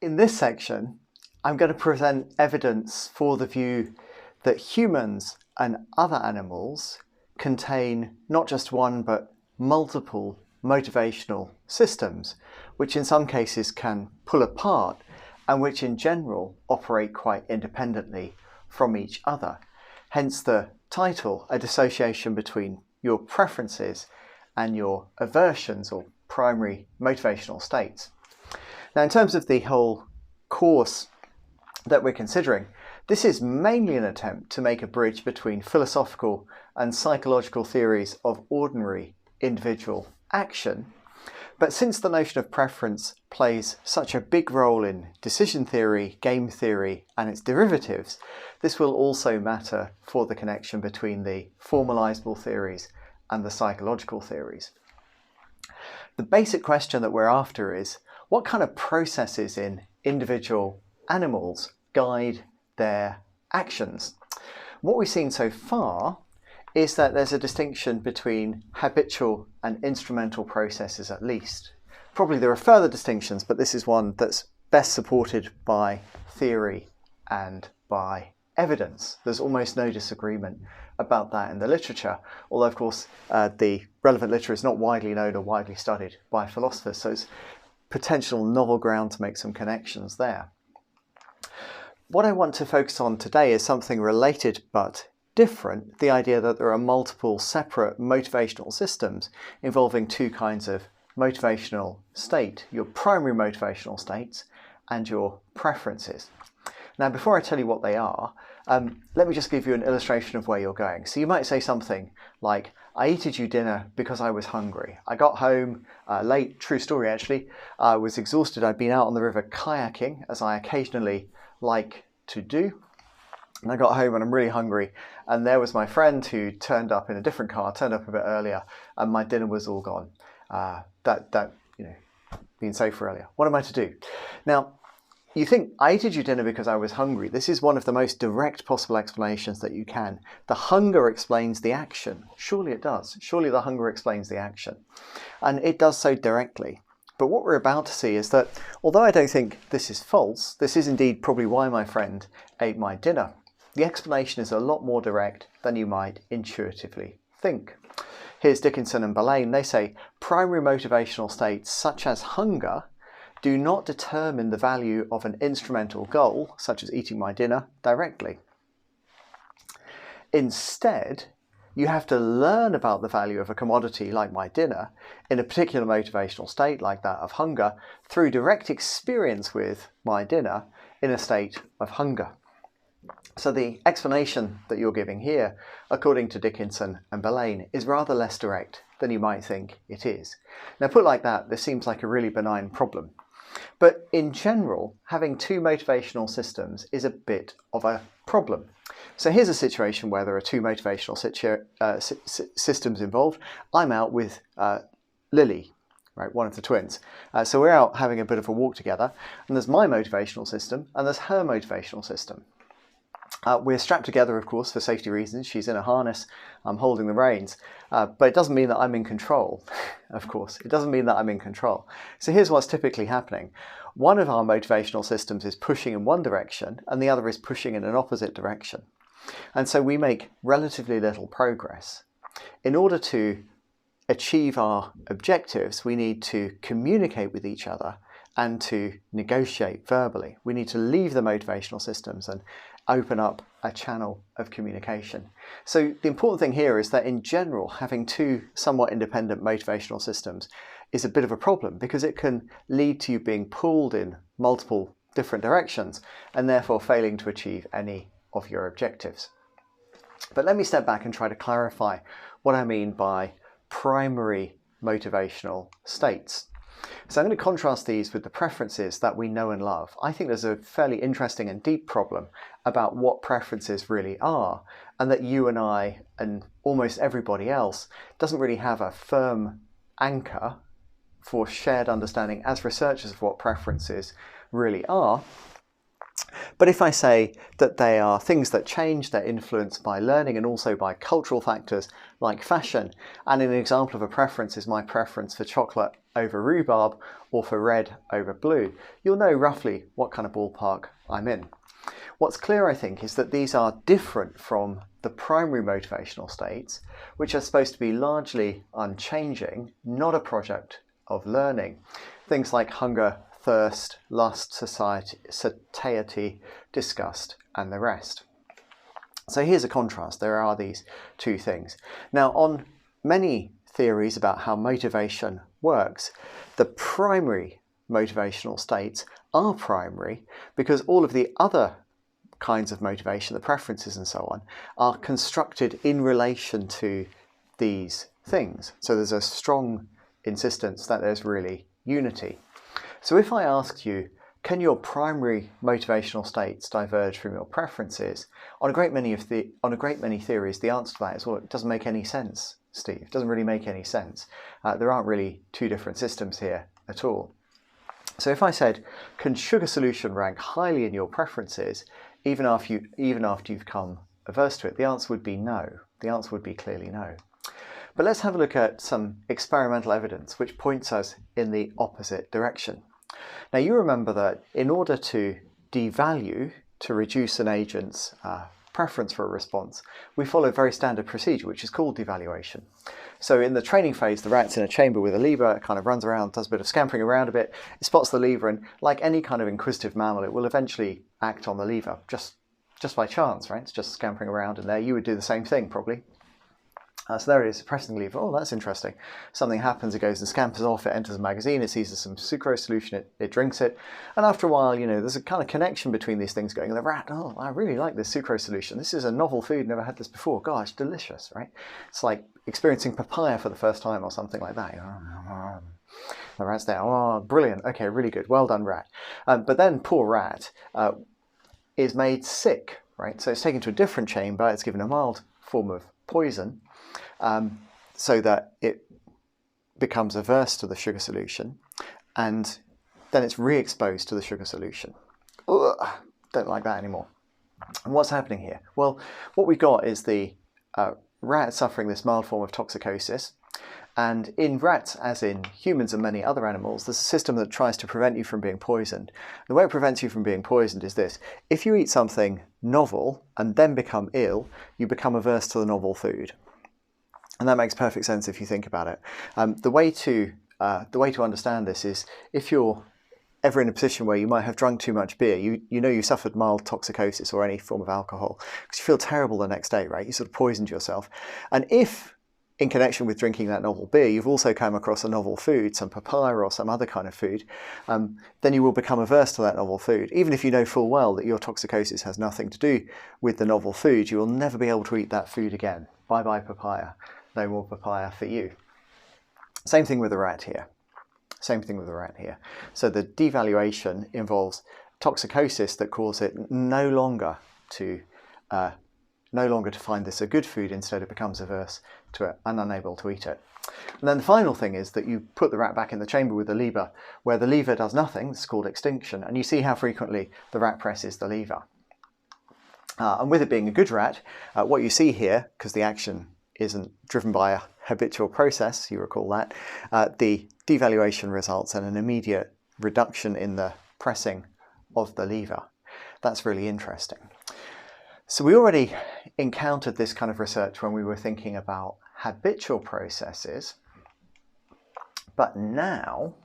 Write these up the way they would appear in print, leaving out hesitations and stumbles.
In this section, I'm going to present evidence for the view that humans and other animals contain not just one but multiple motivational systems, which in some cases can pull apart and which in general operate quite independently from each other. Hence the title, A Dissociation Between Your Preferences and Your Aversions, or primary motivational states. Now, in terms of the whole course that we're considering, this is mainly an attempt to make a bridge between philosophical and psychological theories of ordinary individual action. But since the notion of preference plays such a big role in decision theory, game theory, and its derivatives, this will also matter for the connection between the formalizable theories and the psychological theories. The basic question that we're after is, what kind of processes in individual animals guide their actions? What we've seen so far is that there's a distinction between habitual and instrumental processes at least. Probably there are further distinctions, but this is one that's best supported by theory and by evidence. There's almost no disagreement about that in the literature, although of course the relevant literature is not widely known or widely studied by philosophers, so it's potential novel ground to make some connections there. What I want to focus on today is something related but different, the idea that there are multiple separate motivational systems involving two kinds of motivational state, your primary motivational states and your preferences. Now, before I tell you what they are, let me just give you an illustration of where you're going. So you might say something like, I eated you dinner because I was hungry. I got home late, true story actually. I was exhausted. I'd been out on the river kayaking, as I occasionally like to do. And I got home and I'm really hungry. And there was my friend who turned up in a different car, turned up a bit earlier, and my dinner was all gone. Been safe earlier. What am I to do? Now, you think, I ate you dinner because I was hungry. This is one of the most direct possible explanations that you can. The hunger explains the action. Surely it does. Surely the hunger explains the action. And it does so directly. But what we're about to see is that, although I don't think this is false, this is indeed probably why my friend ate my dinner. The explanation is a lot more direct than you might intuitively think. Here's Dickinson and Belain. They say, primary motivational states such as hunger do not determine the value of an instrumental goal, such as eating my dinner, directly. Instead, you have to learn about the value of a commodity like my dinner in a particular motivational state like that of hunger through direct experience with my dinner in a state of hunger. So the explanation that you're giving here, according to Dickinson and Belain, is rather less direct than you might think it is. Now, put like that, this seems like a really benign problem. But in general, having two motivational systems is a bit of a problem. So here's a situation where there are two motivational systems involved. I'm out with Lily, right, one of the twins. So we're out having a bit of a walk together, and there's my motivational system and there's her motivational system. We're strapped together, of course, for safety reasons. She's in a harness, I'm holding the reins, but it doesn't mean that I'm in control, of course. It doesn't mean that I'm in control. So here's what's typically happening. One of our motivational systems is pushing in one direction, and the other is pushing in an opposite direction. And so we make relatively little progress. In order to achieve our objectives, we need to communicate with each other and to negotiate verbally. We need to leave the motivational systems and open up a channel of communication. So the important thing here is that in general, having two somewhat independent motivational systems is a bit of a problem because it can lead to you being pulled in multiple different directions and therefore failing to achieve any of your objectives. But let me step back and try to clarify what I mean by primary motivational states. So I'm going to contrast these with the preferences that we know and love. I think there's a fairly interesting and deep problem about what preferences really are, and that you and I and almost everybody else doesn't really have a firm anchor for shared understanding as researchers of what preferences really are. But if I say that they are things that change, they're influenced by learning and also by cultural factors like fashion, and an example of a preference is my preference for chocolate over rhubarb or for red over blue, you'll know roughly what kind of ballpark I'm in. What's clear, I think, is that these are different from the primary motivational states, which are supposed to be largely unchanging, not a project of learning. Things like hunger, thirst, lust, satiety, disgust, and the rest. So here's a contrast. There are these two things. Now, on many theories about how motivation works, the primary motivational states are primary because all of the other kinds of motivation, the preferences and so on, are constructed in relation to these things. So there's a strong insistence that there's really unity. So if I asked you, can your primary motivational states diverge from your preferences? On a great many theories, the answer to that is, well, it doesn't make any sense, Steve. It doesn't really make any sense. There aren't really two different systems here at all. So if I said, can sugar solution rank highly in your preferences, even after you've become averse to it, the answer would be no. The answer would be clearly no. But let's have a look at some experimental evidence which points us in the opposite direction. Now, you remember that in order to devalue, to reduce an agent's preference for a response, we follow a very standard procedure which is called devaluation. So in the training phase, the rat's in a chamber with a lever, it kind of runs around, does a bit of scampering around a bit, it spots the lever, and like any kind of inquisitive mammal, it will eventually act on the lever just by chance, right? It's just scampering around, and there you would do the same thing probably. So there it is, pressing the lever. Oh, that's interesting. Something happens, it goes and scampers off, it enters a magazine, it sees some sucrose solution, it drinks it, and after a while, you know, there's a kind of connection between these things going. And the rat, oh, I really like this sucrose solution. This is a novel food, never had this before. Gosh, delicious, right? It's like experiencing papaya for the first time or something like that. The rat's there, oh, brilliant, okay, really good, well done, rat. But then poor rat is made sick, right? So it's taken to a different chamber, it's given a mild form of poison, so that it becomes averse to the sugar solution, and then it's re-exposed to the sugar solution. Ugh, don't like that anymore. And what's happening here? Well, what we got is the rat suffering this mild form of toxicosis, and in rats, as in humans and many other animals, there's a system that tries to prevent you from being poisoned. The way it prevents you from being poisoned is this: if you eat something novel and then become ill, you become averse to the novel food. And that makes perfect sense if you think about it. The way to understand this is, if you're ever in a position where you might have drunk too much beer, you know you suffered mild toxicosis or any form of alcohol, because you feel terrible the next day, right? You sort of poisoned yourself. And if, in connection with drinking that novel beer, you've also come across a novel food, some papaya or some other kind of food, then you will become averse to that novel food. Even if you know full well that your toxicosis has nothing to do with the novel food, you will never be able to eat that food again. Bye-bye papaya. No more papaya for you. Same thing with the rat here. Same thing with the rat here. So the devaluation involves toxicosis that causes it no longer to find this a good food. Instead, it becomes averse to it and unable to eat it. And then the final thing is that you put the rat back in the chamber with the lever, where the lever does nothing. It's called extinction, and you see how frequently the rat presses the lever. And with it being a good rat, what you see here, because the action isn't driven by a habitual process, you recall that, the devaluation results in an immediate reduction in the pressing of the lever. That's really interesting. So we already encountered this kind of research when we were thinking about habitual processes, but now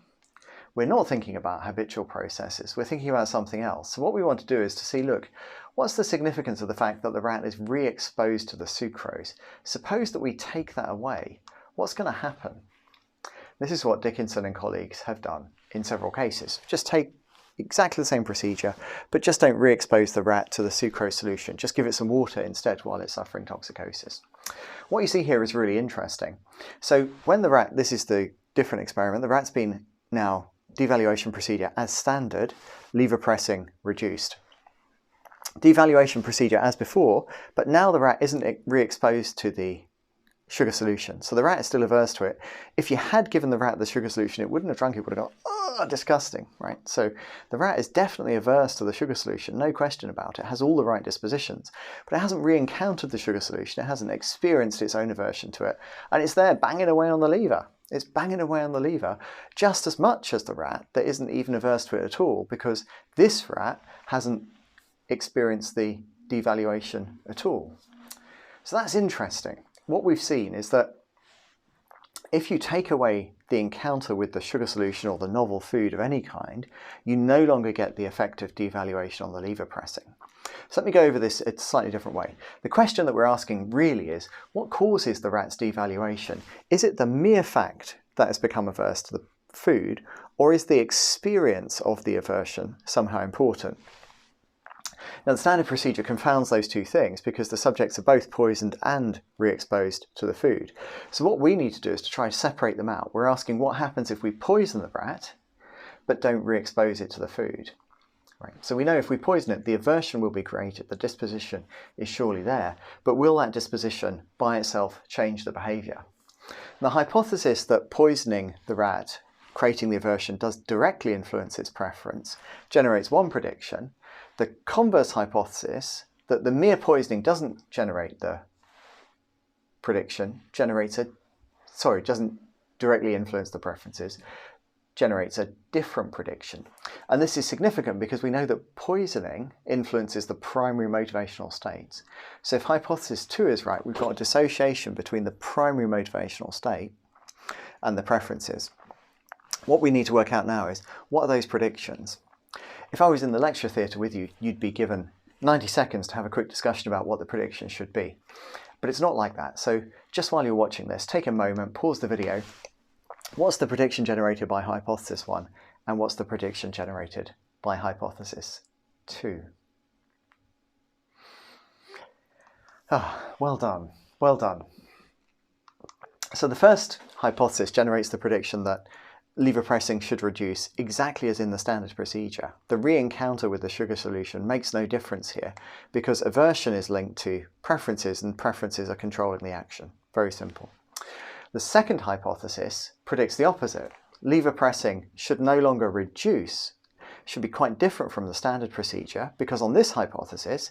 we're not thinking about habitual processes, we're thinking about something else. So what we want to do is to see, look, what's the significance of the fact that the rat is re-exposed to the sucrose? Suppose that we take that away, what's going to happen? This is what Dickinson and colleagues have done in several cases. Just take exactly the same procedure, but just don't re-expose the rat to the sucrose solution. Just give it some water instead while it's suffering toxicosis. What you see here is really interesting. So when the rat, this is the different experiment, the rat's been now devaluation procedure as standard, lever pressing reduced. Devaluation procedure as before, but now the rat isn't re-exposed to the sugar solution. So the rat is still averse to it. If you had given the rat the sugar solution, it wouldn't have drunk it, it would have gone, oh, disgusting, right? So the rat is definitely averse to the sugar solution, no question about it. It has all the right dispositions, but it hasn't re-encountered the sugar solution. It hasn't experienced its own aversion to it. And it's there banging away on the lever. It's banging away on the lever just as much as the rat that isn't even averse to it at all, because this rat hasn't experienced the devaluation at all. So that's interesting. What we've seen is that if you take away the encounter with the sugar solution or the novel food of any kind, you no longer get the effect of devaluation on the lever pressing. So let me go over this in a slightly different way. The question that we're asking really is, what causes the rat's devaluation? Is it the mere fact that it's become averse to the food, or is the experience of the aversion somehow important? Now, the standard procedure confounds those two things because the subjects are both poisoned and re-exposed to the food. So what we need to do is to try to separate them out. We're asking what happens if we poison the rat but don't re-expose it to the food. Right. So we know if we poison it, the aversion will be created, the disposition is surely there, but will that disposition by itself change the behaviour? The hypothesis that poisoning the rat, creating the aversion, does directly influence its preference generates one prediction. The converse hypothesis that the mere poisoning doesn't generate the prediction doesn't directly influence the preferences, generates a different prediction. And this is significant because we know that poisoning influences the primary motivational states. So if hypothesis 2 is right, we've got a dissociation between the primary motivational state and the preferences. What we need to work out now is, what are those predictions? If I was in the lecture theatre with you, you'd be given 90 seconds to have a quick discussion about what the predictions should be. But it's not like that. So just while you're watching this, take a moment, pause the video. What's the prediction generated by hypothesis 1? And what's the prediction generated by hypothesis 2? Ah, well done, well done. So the first hypothesis generates the prediction that lever pressing should reduce exactly as in the standard procedure. The re-encounter with the sugar solution makes no difference here because aversion is linked to preferences and preferences are controlling the action. Very simple. The second hypothesis predicts the opposite. Lever pressing should no longer reduce, should be quite different from the standard procedure because on this hypothesis,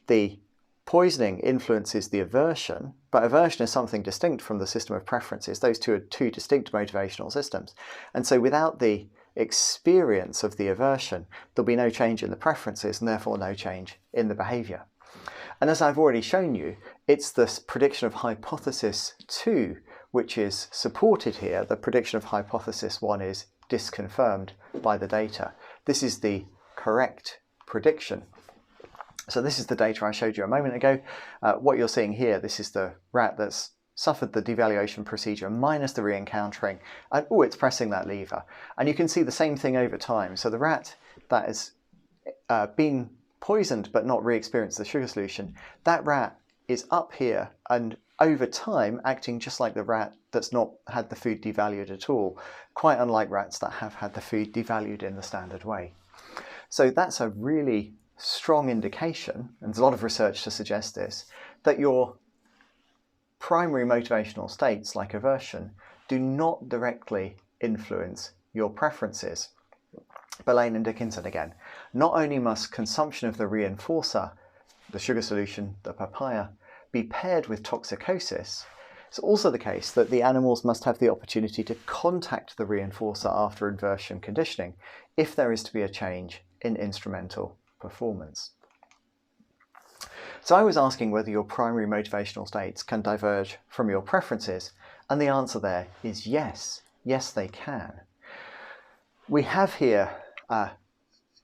the poisoning influences the aversion, but aversion is something distinct from the system of preferences. Those two are two distinct motivational systems. And so without the experience of the aversion, there'll be no change in the preferences and therefore no change in the behaviour. And as I've already shown you, it's the prediction of hypothesis 2 which is supported here. The prediction of hypothesis 1 is disconfirmed by the data. This is the correct prediction. So this is the data I showed you a moment ago. What you're seeing here, this is the rat that's suffered the devaluation procedure minus the re-encountering, and oh, it's pressing that lever. And you can see the same thing over time. So the rat that has been poisoned but not re-experienced the sugar solution, that rat is up here and over time acting just like the rat that's not had the food devalued at all, quite unlike rats that have had the food devalued in the standard way. So that's a really strong indication, and there's a lot of research to suggest this, that your primary motivational states like aversion do not directly influence your preferences. Belaine and Dickinson again. Not only must consumption of the reinforcer, the sugar solution, the papaya, be paired with toxicosis, it's also the case that the animals must have the opportunity to contact the reinforcer after aversion conditioning if there is to be a change in instrumental performance. So I was asking whether your primary motivational states can diverge from your preferences, and the answer there is yes. Yes, they can. We have here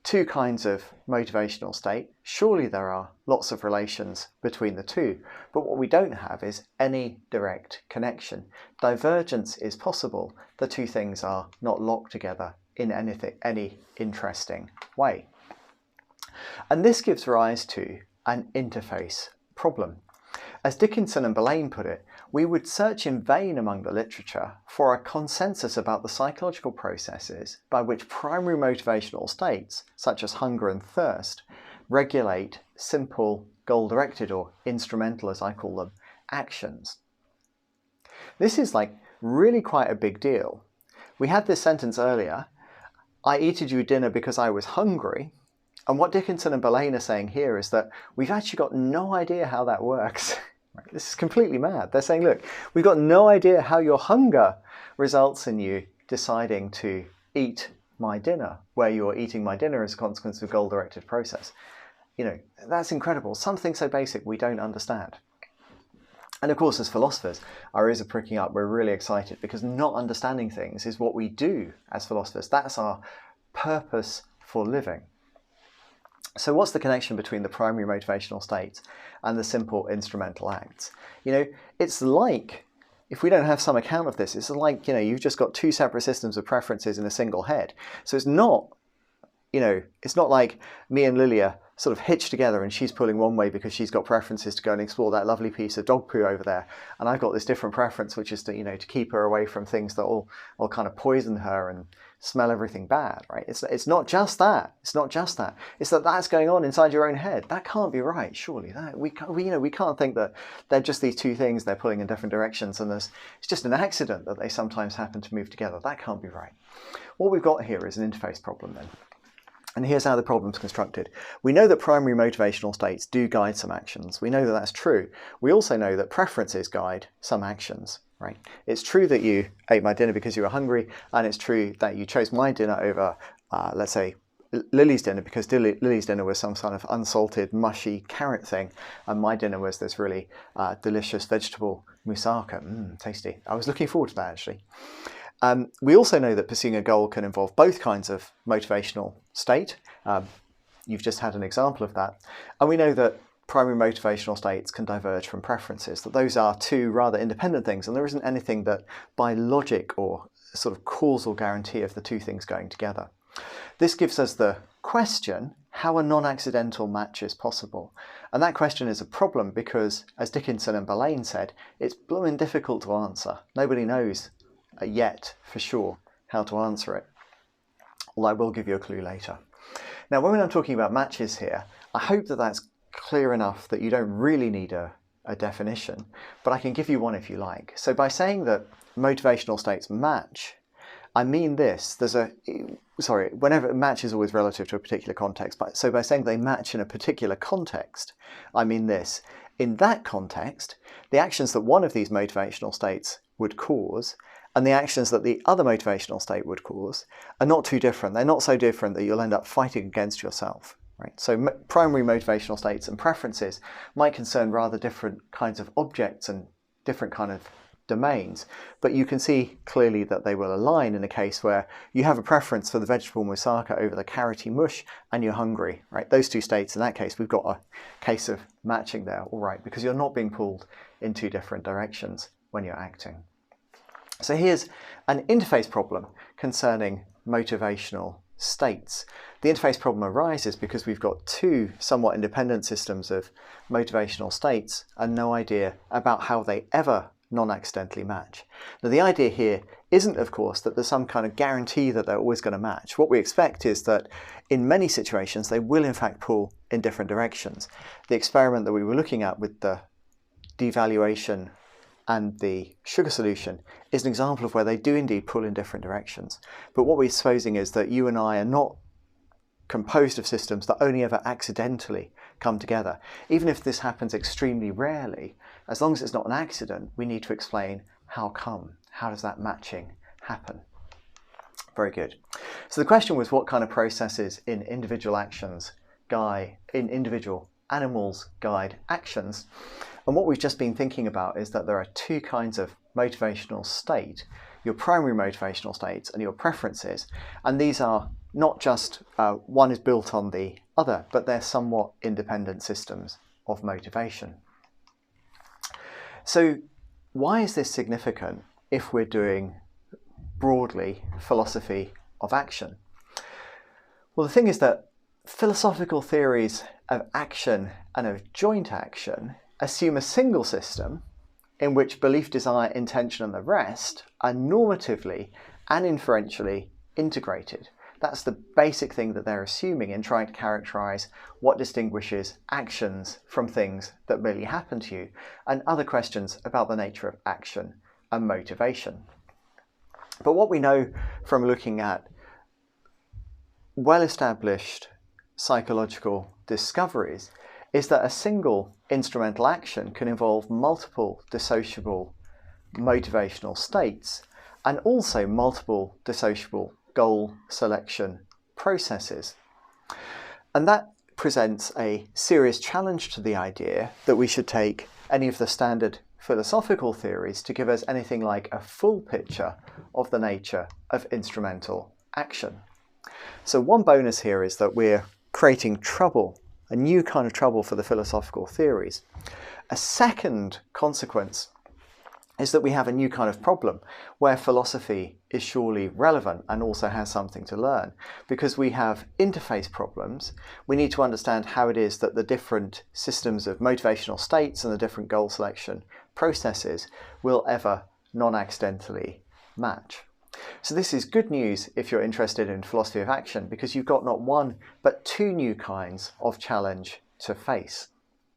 two kinds of motivational state. Surely there are lots of relations between the two, but what we don't have is any direct connection. Divergence is possible. The two things are not locked together in any interesting way. And this gives rise to an interface problem. As Dickinson and Belaine put it, we would search in vain among the literature for a consensus about the psychological processes by which primary motivational states, such as hunger and thirst, regulate simple goal-directed, or instrumental as I call them, actions. This is like really quite a big deal. We had this sentence earlier, I eated you dinner because I was hungry. And what Dickinson and Belaine are saying here is that we've actually got no idea how that works. This is completely mad. They're saying, look, we've got no idea how your hunger results in you deciding to eat my dinner, where you're eating my dinner as a consequence of a goal-directed process. You know, that's incredible. Something so basic we don't understand. And of course, as philosophers, our ears are pricking up. We're really excited because not understanding things is what we do as philosophers. That's our purpose for living. So what's the connection between the primary motivational states and the simple instrumental acts? You know, it's like, if we don't have some account of this, it's like, you know, you've just got two separate systems of preferences in a single head. So it's not, you know, it's not like me and Lilia sort of hitched together and she's pulling one way because she's got preferences to go and explore that lovely piece of dog poo over there. And I've got this different preference, which is to, you know, to keep her away from things that will kind of poison her and smell everything bad, right? It's not just that. It's not just that. It's that that's going on inside your own head. That can't be right, surely. That we can't think that they're just these two things they're pulling in different directions and it's just an accident that they sometimes happen to move together. That can't be right. What we've got here is an interface problem then. And here's how the problem's constructed. We know that primary motivational states do guide some actions. We know that that's true. We also know that preferences guide some actions, right? It's true that you ate my dinner because you were hungry, and it's true that you chose my dinner over, let's say, Lily's dinner because Lily's dinner was some kind of unsalted, mushy carrot thing, and my dinner was this really delicious vegetable moussaka. Tasty. I was looking forward to that, actually. We also know that pursuing a goal can involve both kinds of motivational state. You've just had an example of that. And we know that primary motivational states can diverge from preferences, that those are two rather independent things, and there isn't anything that by logic or sort of causal guarantee of the two things going together. This gives us the question, how a non-accidental match is possible. And that question is a problem because, as Dickinson and Belaine said, it's blooming difficult to answer. Nobody knows yet for sure how to answer it, although I will give you a clue later. Now, when I'm talking about matches here, I hope that that's clear enough that you don't really need a definition, but I can give you one if you like. So by saying that motivational states match, I mean this. Whenever match is always relative to a particular context, but so by saying they match in a particular context, I mean this. In that context, the actions that one of these motivational states would cause and the actions that the other motivational state would cause are not too different. They're not so different that you'll end up fighting against yourself. Right? So primary motivational states and preferences might concern rather different kinds of objects and different kind of domains, but you can see clearly that they will align in a case where you have a preference for the vegetable moussaka over the carroty mush and you're hungry. Right? Those two states, in that case, we've got a case of matching there, all right, because you're not being pulled in two different directions when you're acting. So here's an interface problem concerning motivational states. The interface problem arises because we've got two somewhat independent systems of motivational states and no idea about how they ever non-accidentally match. Now, the idea here isn't, of course, that there's some kind of guarantee that they're always going to match. What we expect is that in many situations they will in fact pull in different directions. The experiment that we were looking at with the devaluation and the sugar solution is an example of where they do indeed pull in different directions. But what we're supposing is that you and I are not composed of systems that only ever accidentally come together. Even if this happens extremely rarely, as long as it's not an accident, we need to explain how come. How does that matching happen? Very good. So the question was, what kind of processes in individual animals guide actions? And what we've just been thinking about is that there are two kinds of motivational state, your primary motivational states and your preferences. And these are not just one is built on the other, but they're somewhat independent systems of motivation. So why is this significant if we're doing broadly philosophy of action? Well, the thing is that philosophical theories of action and of joint action assume a single system in which belief, desire, intention and the rest are normatively and inferentially integrated. That's the basic thing that they're assuming in trying to characterize what distinguishes actions from things that merely happen to you, and other questions about the nature of action and motivation. But what we know from looking at well-established psychological discoveries is that a single instrumental action can involve multiple dissociable motivational states and also multiple dissociable goal selection processes. And that presents a serious challenge to the idea that we should take any of the standard philosophical theories to give us anything like a full picture of the nature of instrumental action. So one bonus here is that we're creating trouble, a new kind of trouble for the philosophical theories. A second consequence is that we have a new kind of problem where philosophy is surely relevant and also has something to learn. Because we have interface problems, we need to understand how it is that the different systems of motivational states and the different goal selection processes will ever non-accidentally match. So this is good news if you're interested in philosophy of action, because you've got not one but two new kinds of challenge to face.